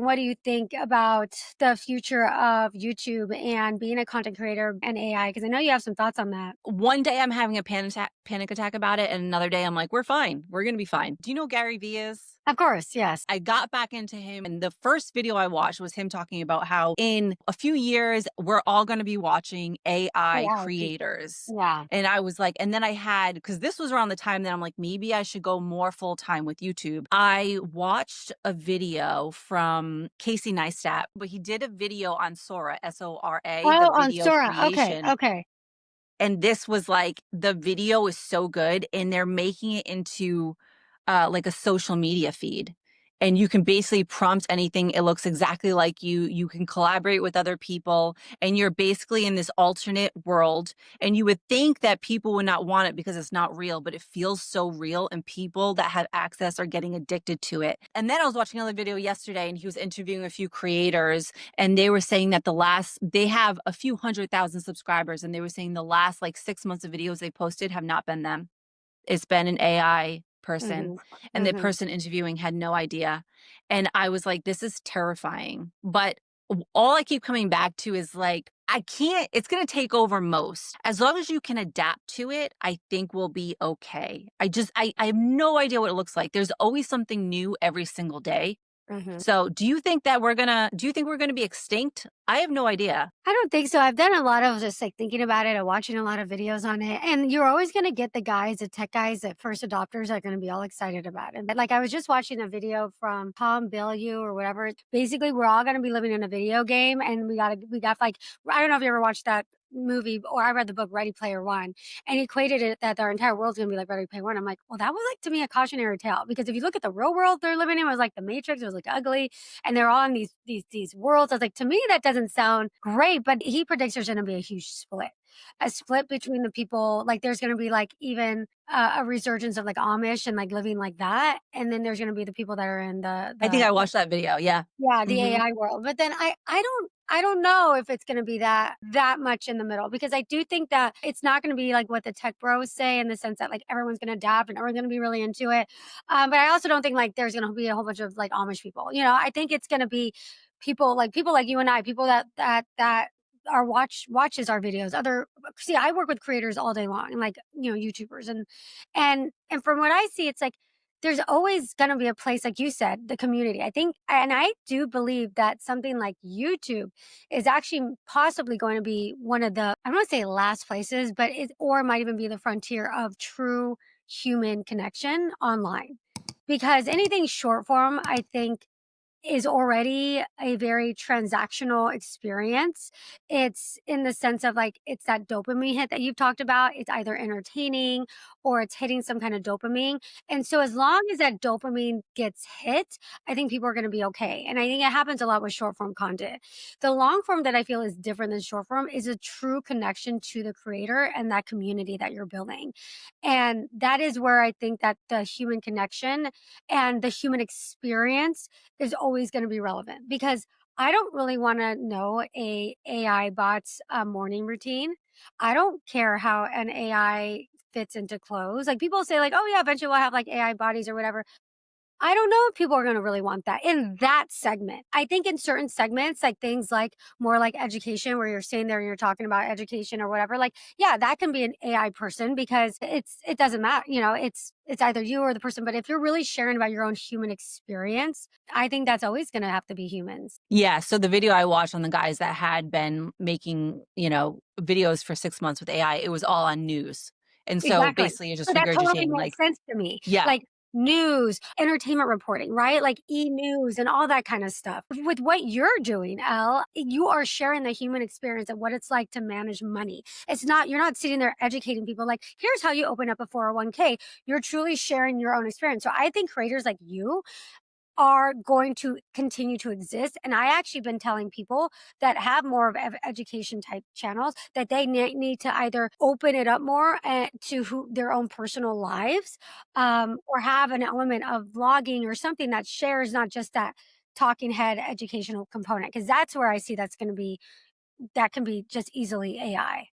What do you think about the future of YouTube and being a content creator and AI? Because I know you have some thoughts on that. One day I'm having a panic attack about it, and another day I'm like, "We're fine. We're gonna be fine." Do you know who Gary Vee is? Of course, yes. I got back into him, and the first video I watched was him talking about how in a few years, we're all gonna be watching AI AI people. creators. Yeah. And I was like, and then I had, because this was around the time that I'm like, maybe I should go more full time with YouTube. I watched a video from Casey Neistat, but he did a video on Sora, Sora, the Oh, on video Sora. Okay, creation. okay. And this was like, the video is so good, and they're making it into, like a social media feed. And you can basically prompt anything. It looks exactly like you. You can collaborate with other people, and you're basically in this alternate world. And you would think that people would not want it because it's not real, but it feels so real, and people that have access are getting addicted to it. And then I was watching another video yesterday, and he was interviewing a few creators, and they were saying that they have a few 100,000 subscribers, and they were saying the last like 6 months of videos they posted have not been them. It's been an AI person, Mhm, and the mhm. person interviewing had no idea. And I was like, this is terrifying. But all I keep coming back to is like, I can't, it's going to take over most. As long as you can adapt to it, I think we'll be okay. I have no idea what it looks like. There's always something new every single day. Mhm. So do you think we're gonna be extinct? I have no idea. I don't think so. I've done a lot of just like thinking about it and watching a lot of videos on it. And you're always going to get the guys, the tech guys, the first adopters are going to be all excited about it. But like I was just watching a video from Tom Bellew or whatever. Basically, we're all going to be living in a video game, and we got like I don't know if you ever watched that movie or I read the book Ready Player One, and he equated it that our entire world's gonna be like Ready Player One. I'm like, well, that was like to me a cautionary tale because if you look at the real world they're living in, it was like the Matrix, it was like ugly, and they're all in these worlds. I was like, to me, that doesn't sound great. But he predicts there's going to be a huge split, a split between the people. Like there's going to be like even a resurgence of like Amish and like living like that, and then there's going to be the people that are in I think I watched that video, yeah. yeah, the Mhm. AI world. But then I don't know if it's gonna be that much in the middle because I do think that it's not gonna be like what the tech bros say in the sense that like everyone's gonna adapt and everyone's gonna be really into it. But I also don't think like there's gonna be a whole bunch of like Amish people. You know, I think it's gonna be people like you and I, people that are watches our videos. Other see, I work with creators all day long and like YouTubers and from what I see, it's like there's always going to be a place, like you said, the community. I think, and I do believe that something like YouTube is actually possibly going to be one of the, I don't want to say last places, but or it might even be the frontier of true human connection online. Because anything short form, I think, is already a very transactional experience. It's in the sense of like it's that dopamine hit that you've talked about. It's either entertaining or it's hitting some kind of dopamine. And so as long as that dopamine gets hit, I think people are going to be okay. And I think it happens a lot with short form content. The long form that I feel is different than short form is a true connection to the creator and that community that you're building. And that is where I think that the human connection and the human experience is always going to be relevant because I don't really want to know a AI bot's morning routine. I don't care how an AI fits into clothes. Like people say like, "Oh yeah, eventually we'll have like AI bodies or whatever." I don't know if people are gonna really want that in that segment. I think in certain segments, like things like more like education, where you're sitting there and you're talking about education or whatever, like, yeah, that can be an AI person because it doesn't matter, it's either you or the person. But if you're really sharing about your own human experience, I think that's always gonna have to be humans. Yeah, so the video I watched on the guys that had been making, videos for 6 months with AI, it was all on news. And so Exactly. basically you're So just that totally regurgitating makes like, sense to me. yeah. Like news, entertainment reporting, right? Like e-news and all that kind of stuff. With what you're doing, Elle, you are sharing the human experience of what it's like to manage money. You're not sitting there educating people like, here's how you open up a 401k. You're truly sharing your own experience. So I think creators like you are going to continue to exist. And I actually been telling people that have more of education type channels that they need to either open it up more to their own personal lives, or have an element of vlogging or something that shares not just that talking head educational component. Cause that's where I see that can be just easily AI.